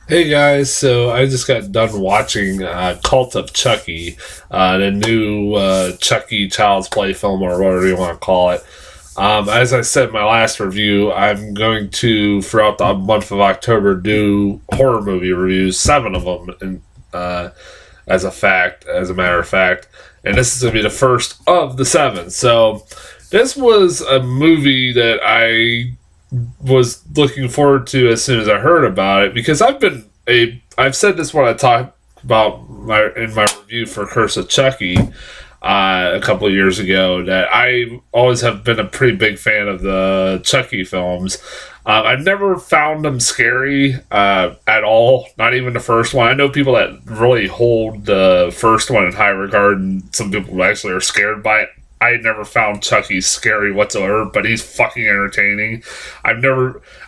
Hey guys, so I just got done watching Cult of Chucky, the new Chucky Child's Play film, or whatever you want to call it. As I said in my last review, I'm going to, throughout the month of October, do horror movie reviews, seven of them, as a matter of fact. And this is going to be the first of the seven. So this was a movie that I was looking forward to as soon as I heard about it because I've said this when I talked about my review for Curse of Chucky a couple of years ago, that I always have been a pretty big fan of the Chucky films. I've never found them scary at all, not even the first one. I know people that really hold the first one in high regard, and some people actually are scared by it. I never found Chucky scary whatsoever, but he's fucking entertaining. I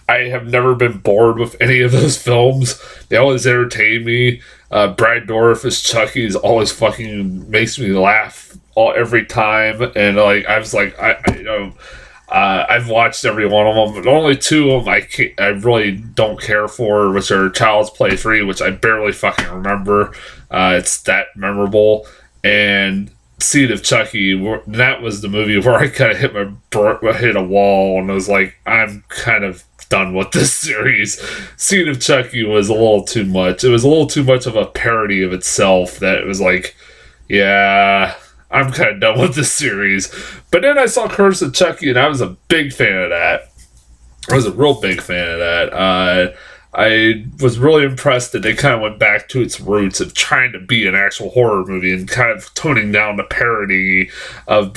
have never been bored with any of those films. They always entertain me. Brad Dourif as Chucky is always fucking makes me laugh every time. And like I was like I've watched every one of them. But only two of them I really don't care for, which are Child's Play 3, which I barely fucking remember. It's that memorable, and Seed of Chucky. That was the movie where I kind of hit a wall and was like, I'm kind of done with this series. Seed of Chucky was a little too much. It was a little too much of a parody of itself. That it was like, yeah, I'm kind of done with this series. But then I saw Curse of Chucky, and I was a big fan of that. I was a real big fan of that. I was really impressed that they kind of went back to its roots of trying to be an actual horror movie and kind of toning down the parody of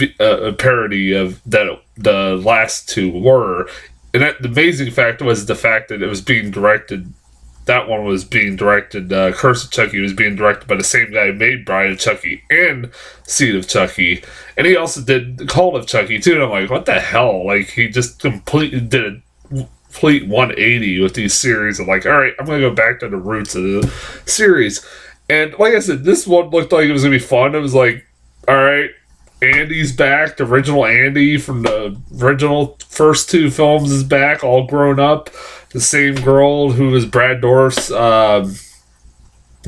that the last two were. And the amazing fact was the fact that it was being directed. That one was being directed. Curse of Chucky was being directed by the same guy who made Bride of Chucky and Seed of Chucky, and he also did the Cult of Chucky too. And I'm like, what the hell? Like, he just completely did a complete 180 with these series. I'm like, all right, I'm gonna go back to the roots of the series. And like I said, this one looked like it was gonna be fun. It was like, all right, Andy's back. The original Andy from the original first two films is back, all grown up. The same girl who was Brad Dourif's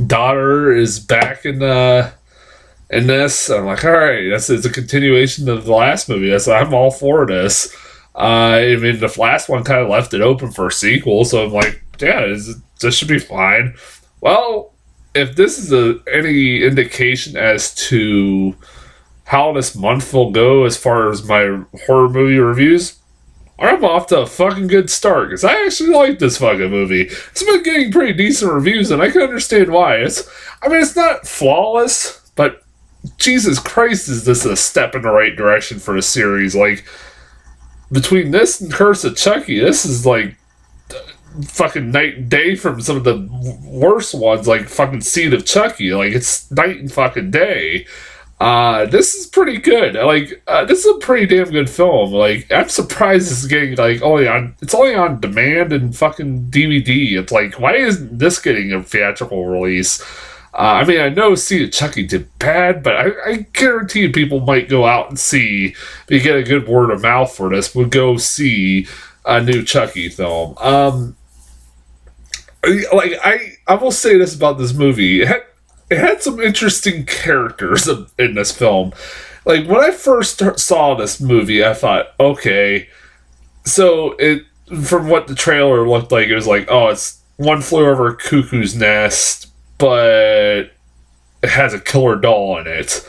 daughter is back in this. I'm like, all right, it's a continuation of the last movie. I'm all for this. I mean, the last one kind of left it open for a sequel, so I'm like, yeah, this should be fine. Well, if this is any indication as to how this month will go as far as my horror movie reviews, I'm off to a fucking good start, because I actually like this fucking movie. It's been getting pretty decent reviews, and I can understand why. It's not flawless, but Jesus Christ, is this a step in the right direction for the series. Like, between this and Curse of Chucky, this is like fucking night and day from some of the worst ones, like fucking Seed of Chucky. Like, it's night and fucking day. This is pretty good. Like, this is a pretty damn good film. Like, I'm surprised this is getting like it's only on demand and fucking DVD. It's like, why isn't this getting a theatrical release? I mean, I know Seed of Chucky did bad, but I guarantee you people might go out and see, if you get a good word of mouth for this, would go see a new Chucky film. I will say this about this movie. It had some interesting characters in this film. Like, when I first saw this movie, I thought, okay, so from what the trailer looked like, it was like, oh, it's One Flew Over a Cuckoo's Nest, but it has a killer doll in it.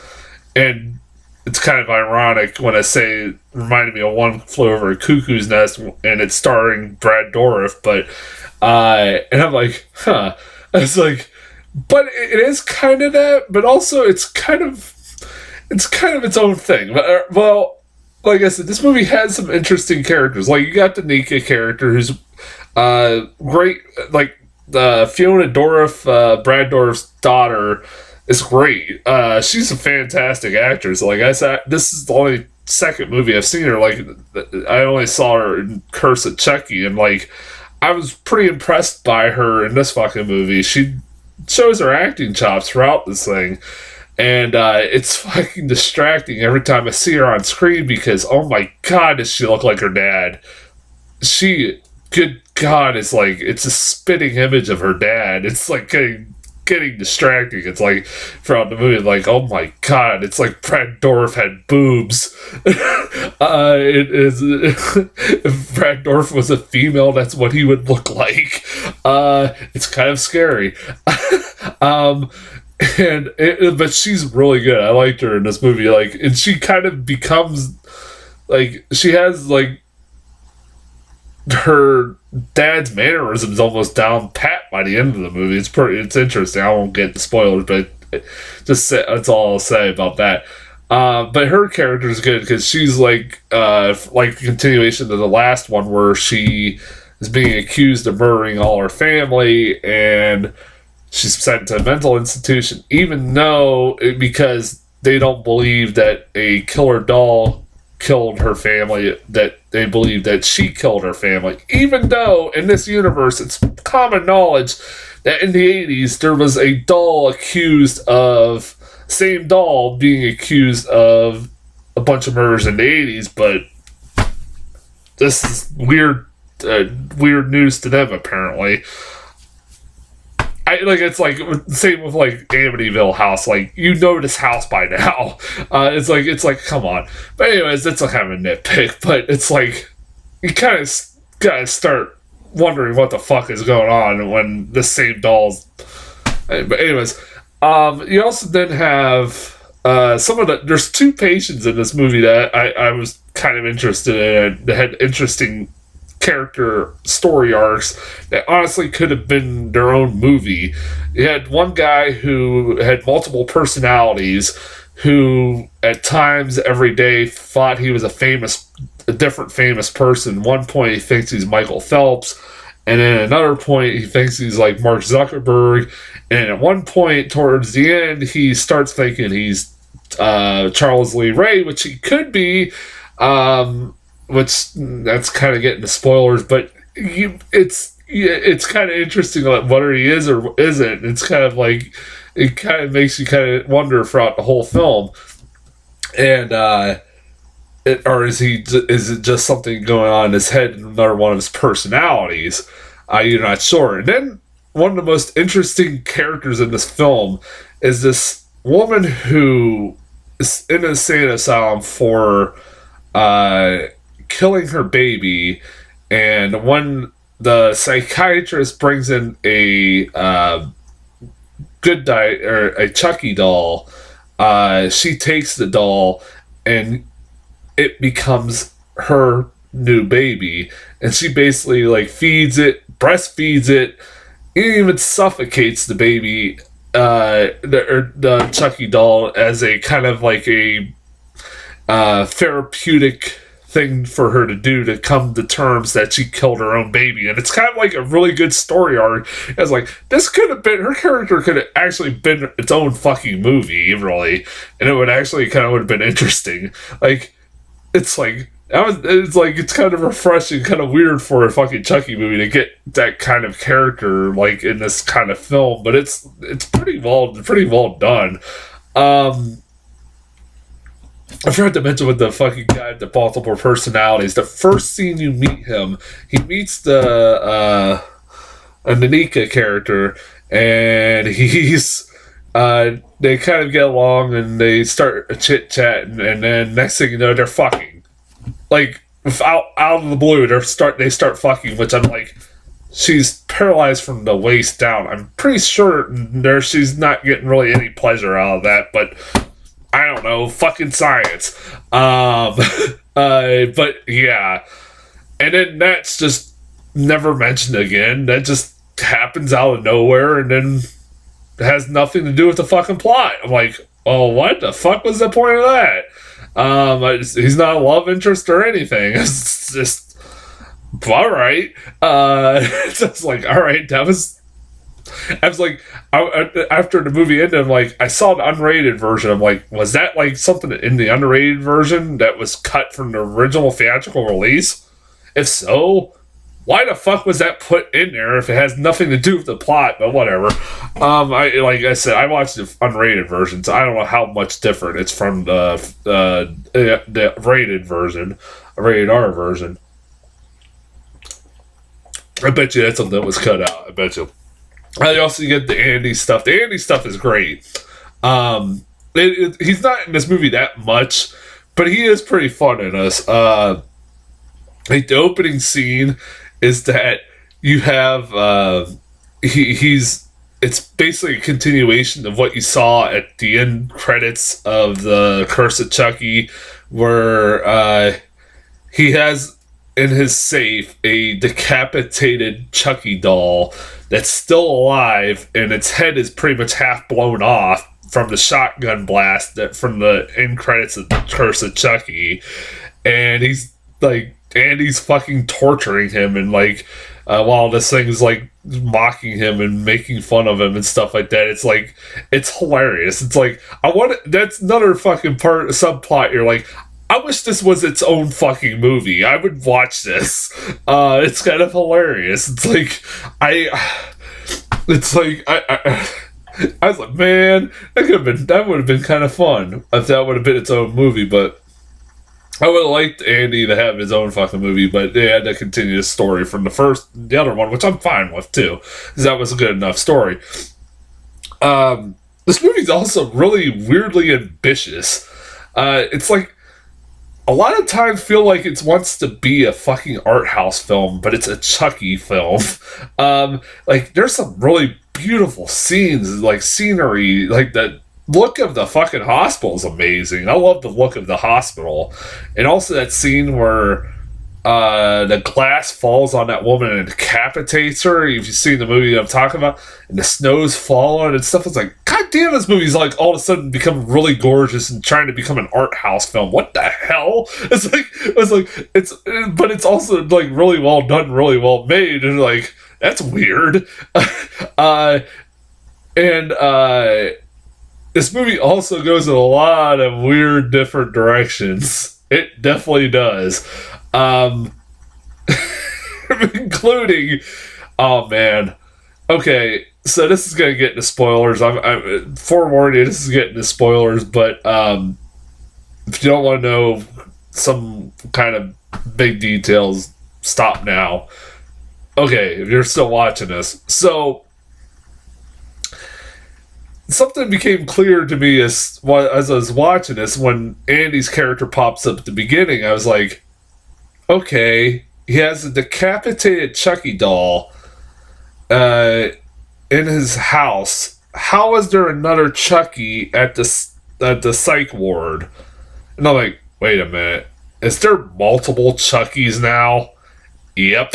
And it's kind of ironic when I say it reminded me of One Flew Over a Cuckoo's Nest, and it's starring Brad Dourif, but and I'm like, huh. It's like, but it is kind of that, but also it's kind of its own thing. But, well, like I said, this movie has some interesting characters. Like, you got the Nika character, who's great. Like, Fiona Dourif, Brad Dourif's daughter, is great. She's a fantastic actress. Like I said, this is the only second movie I've seen her. Like, I only saw her in Curse of Chucky, and like, I was pretty impressed by her in this fucking movie. She shows her acting chops throughout this thing, and it's fucking distracting every time I see her on screen, because oh my god, does she look like her dad. Good god, it's like it's a spitting image of her dad. It's like getting distracting. It's like throughout the movie, like, oh my god, it's like Brad Dourif had boobs. It is if Brad Dourif was a female, that's what he would look like. It's kind of scary. But she's really good. I liked her in this movie. Like, and she kind of becomes like she has like her dad's mannerisms almost down pat by the end of the movie. It's interesting. I won't get the spoilers, but that's all I'll say about that. But her character is good because she's like the continuation of the last one where she is being accused of murdering all her family, and she's sent to a mental institution, even though because they don't believe that a killer doll killed her family, that they believe that she killed her family, even though in this universe it's common knowledge that in the 80s there was a doll same doll being accused of a bunch of murders in the 80s, but this is weird news to them apparently. It's like same with like Amityville House. Like, you know this house by now. It's like come on. But anyways, that's a kind of a nitpick. But it's like you kind of gotta start wondering what the fuck is going on when the same dolls. But anyways, you also then have there's two patients in this movie that I was kind of interested in. That had interesting character story arcs that honestly could have been their own movie. You had one guy who had multiple personalities, who at times every day thought he was a different famous person. One point he thinks he's Michael Phelps, and then at another point he thinks he's like Mark Zuckerberg, and at one point towards the end he starts thinking he's Charles Lee Ray, which he could be. Which that's kind of getting to spoilers, but it's kind of interesting like whether he is or isn't. It's kind of like it kind of makes you kind of wonder throughout the whole film, and or is it just something going on in his head in another one of his personalities? You're not sure. And then one of the most interesting characters in this film is this woman who is in an insane asylum for killing her baby, and when the psychiatrist brings in a a Chucky doll, she takes the doll and it becomes her new baby, and she basically like breastfeeds it, and even suffocates the baby, the Chucky doll, as a kind of like a therapeutic thing for her to do to come to terms that she killed her own baby. And it's kind of like a really good story arc. It's like, this could have been, her character could have actually been its own fucking movie, really, and it would actually kind of would have been interesting. Like, it's like it's kind of refreshing, kind of weird for a fucking Chucky movie to get that kind of character like in this kind of film, but it's pretty well done. I forgot to mention with the fucking guy with the multiple personalities. The first scene you meet him, he meets a Nanika character, and he's they kind of get along and they start a chit chat, and then next thing you know, they're fucking. Like, out of the blue, they start fucking, which I'm like, she's paralyzed from the waist down. I'm pretty sure she's not getting really any pleasure out of that, but I don't know, fucking science. But yeah. And then that's just never mentioned again. That just happens out of nowhere and then has nothing to do with the fucking plot. I'm like, oh, what the fuck was the point of that? He's not a love interest or anything. It's just, alright. It's just like, alright, I was like, after the movie ended, I'm like, I saw the unrated version. I'm like, was that like something in the unrated version that was cut from the original theatrical release? If so, why the fuck was that put in there if it has nothing to do with the plot? But whatever. Like I said, I watched the unrated version, so I don't know how much different it's from the rated version, rated R version. I bet you that's something that was cut out. I bet you. I also get the Andy stuff. The Andy stuff is great. He's not in this movie that much, but he is pretty fun in us. Like the opening scene is that you have it's basically a continuation of what you saw at the end credits of the Curse of Chucky, where he has in his safe a decapitated Chucky doll that's still alive, and its head is pretty much half blown off from the shotgun blast that from the end credits of the Curse of Chucky, and he's like, Andy's fucking torturing him, and like while this thing is like mocking him and making fun of him and stuff like that. It's like, it's hilarious. It's like, that's another fucking subplot. You're like, I wish this was its own fucking movie. I would watch this. It's kind of hilarious. It's like, I was like, man, that would have been kind of fun if that would have been its own movie. But I would have liked Andy to have his own fucking movie, but they had to continue the story from the other one, which I'm fine with too, because that was a good enough story. This movie's also really weirdly ambitious. It's like, a lot of times feel like it wants to be a fucking art house film, but it's a Chucky film. Like, there's some really beautiful scenes, like scenery, like the look of the fucking hospital is amazing. I love the look of the hospital. And also that scene where the glass falls on that woman and decapitates her. If you've seen the movie that I'm talking about, and the snow's falling and stuff, it's like, god damn, this movie's like all of a sudden become really gorgeous and trying to become an art house film. What the hell? But it's also like really well done, really well made, and like, that's weird. This movie also goes in a lot of weird different directions. It definitely does. Including, oh man, okay, so this is gonna get into spoilers. I'm forewarning you, this is getting into spoilers, but if you don't want to know some kind of big details, stop now. Okay, if you're still watching this. So something became clear to me as I was watching this. When Andy's character pops up at the beginning, I was like, okay, he has a decapitated Chucky doll in his house. How is there another Chucky at the psych ward? And I'm like, wait a minute, is there multiple Chuckies now? Yep,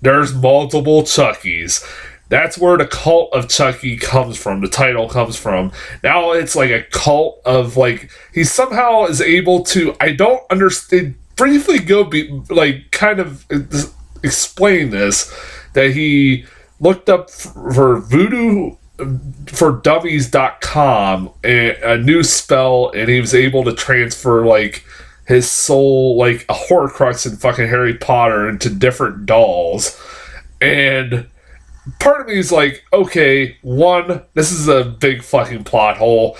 there's multiple Chuckies. That's where the cult of Chucky comes from. The title comes from. Now it's like a cult of, like, he somehow is able to, I don't understand, briefly kind of explain this, that he looked up for voodoo for dummies.com a new spell, and he was able to transfer like his soul, like a Horcrux in fucking Harry Potter, into different dolls. And part of me is like, okay, one, this is a big fucking plot hole.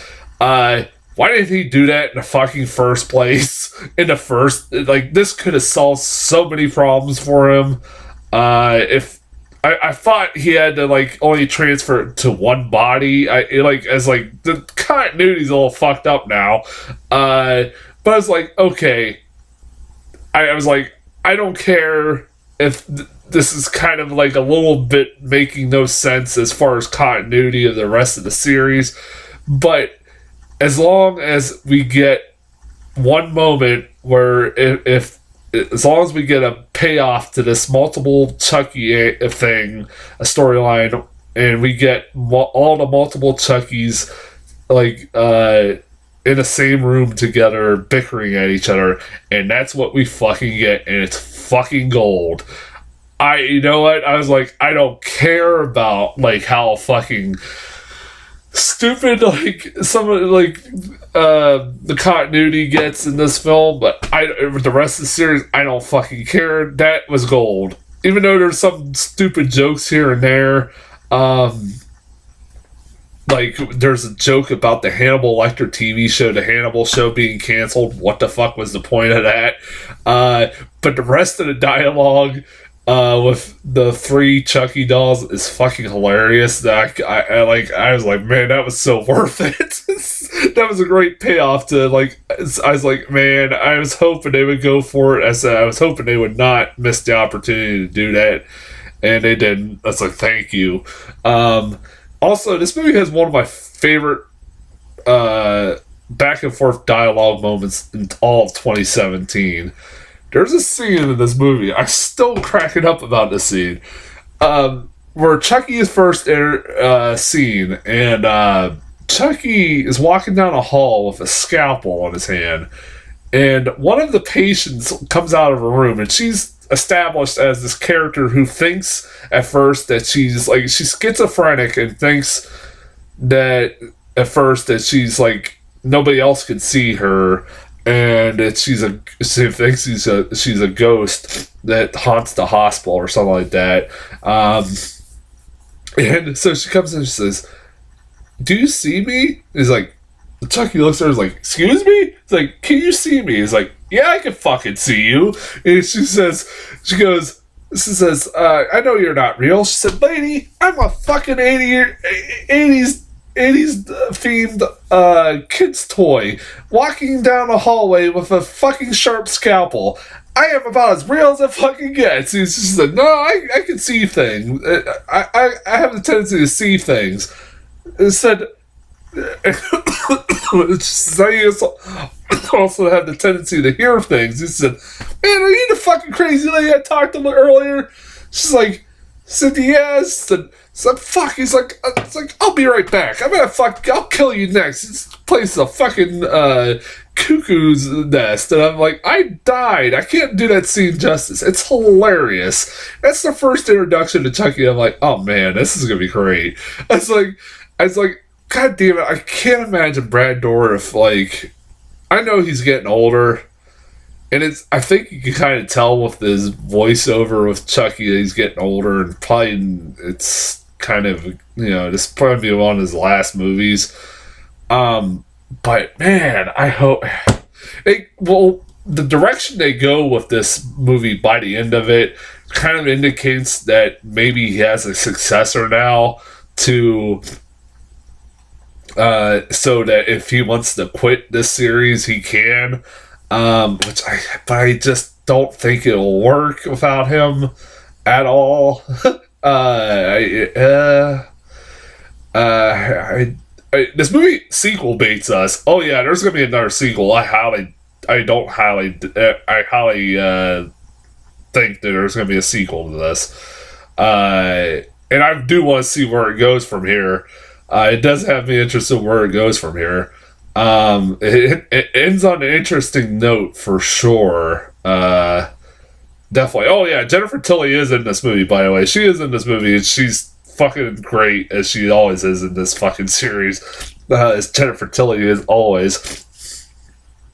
Why didn't he do that in the fucking first place? This could have solved so many problems for him. If I thought he had to like only transfer it to one body. The continuity's a little fucked up now. But I was like, okay. I was like, I don't care if this is kind of like a little bit making no sense as far as continuity of the rest of the series, but as long as we get one moment where as long as we get a payoff to this multiple Chucky thing, a storyline, and we get all the multiple Chuckies in the same room together bickering at each other, and that's what we fucking get, and it's fucking gold. You know what? I was like, I don't care about like how fucking stupid some of the continuity gets in this film, but the rest of the series, I don't fucking care. That was gold. Even though there's some stupid jokes here and there, there's a joke about the Hannibal Lecter TV show, the Hannibal show being canceled. What the fuck was the point of that? But the rest of the dialogue with the 3 Chucky dolls is fucking hilarious. That I was like, man, that was so worth it. That was a great payoff to like. I was like, man, I was hoping they would go for it. I said I was hoping they would not miss the opportunity to do that, and they didn't. That's like, thank you. Also, this movie has one of my favorite back and forth dialogue moments in all of 2017. There's a scene in this movie, I'm still cracking up about this scene, where Chucky is first seen, and Chucky is walking down a hall with a scalpel on his hand, and one of the patients comes out of a room, and she's established as this character who thinks at first that she's schizophrenic and thinks that at first that she's like nobody else can see her, and that she thinks she's a ghost that haunts the hospital or something like that. And so she comes in and she says, "Do you see me?" He's like, Chucky looks at her and is like, "Excuse me?" He's like, "Can you see me?" He's like, "Yeah, I can fucking see you." And she says, "I know you're not real." She said, "Lady, I'm a fucking 80s themed kid's toy walking down a hallway with a fucking sharp scalpel. I am about as real as it fucking gets." He's just like, "No, I can see things. I have the tendency to see things." It said, I also have the tendency to hear things. He said, "Man, are you the fucking crazy lady I talked to earlier?" She's like, said, "Yes." So fuck. He's like, it's like, "I'll be right back. I'll kill you next. This place is a fucking cuckoo's nest." And I'm like, I died. I can't do that scene justice. It's hilarious. That's the first introduction to Chucky. I'm like, oh man, this is gonna be great. I was like, God damn it, I can't imagine Brad Dourif, like, I know he's getting older, and I think you can kind of tell with his voiceover with Chucky that he's getting older, and probably it's kind of, this probably be one of his last movies. But man, I hope, the direction they go with this movie by the end of it kind of indicates that maybe he has a successor now to... so that if he wants to quit this series, he can. But I just don't think it'll work without him at all. This movie sequel baits us. Oh yeah, there's gonna be another sequel. I highly think that there's gonna be a sequel to this. And I do want to see where it goes from here. It does have me interested in where it goes from here. It ends on an interesting note for sure. Definitely. Oh yeah, Jennifer Tilly is in this movie, by the way. She is in this movie, and she's fucking great, as she always is in this fucking series. As Jennifer Tilly is always.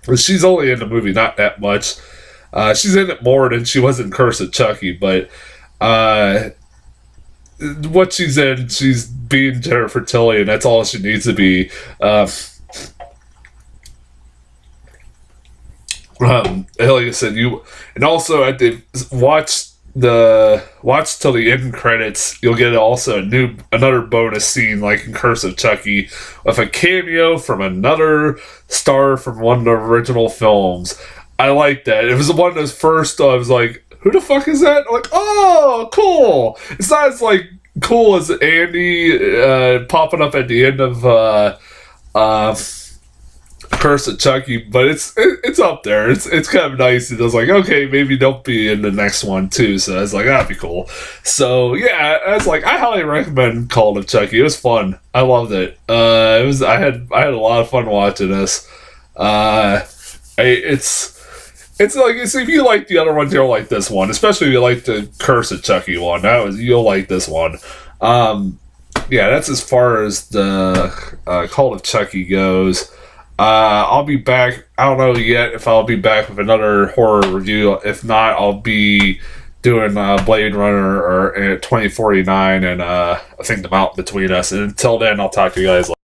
But she's only in the movie not that much. She's in it more than she was in Curse of Chucky, but what she's in, she's being Jennifer Tilly, and that's all she needs to be. Like I said, and also at the watch till the end credits, you'll get also another bonus scene like in Curse of Chucky with a cameo from another star from one of the original films. I like that. It was one of those first. I was like, who the fuck is that? I'm like, oh, cool. It's not as like cool as Andy popping up at the end of Curse of Chucky, but it's up there. It's kind of nice. It was like, okay, maybe they'll be in the next one too. So I was like, that'd be cool. So yeah, I was like, I highly recommend Call of Chucky. It was fun. I loved it. I had a lot of fun watching this. It's like, if you like the other ones, you'll like this one. Especially if you like the Curse of Chucky one. You'll like this one. Yeah, that's as far as the Call of Chucky goes. I'll be back. I don't know yet if I'll be back with another horror review. If not, I'll be doing Blade Runner or 2049 and I think The Mountain Between Us. And until then, I'll talk to you guys later.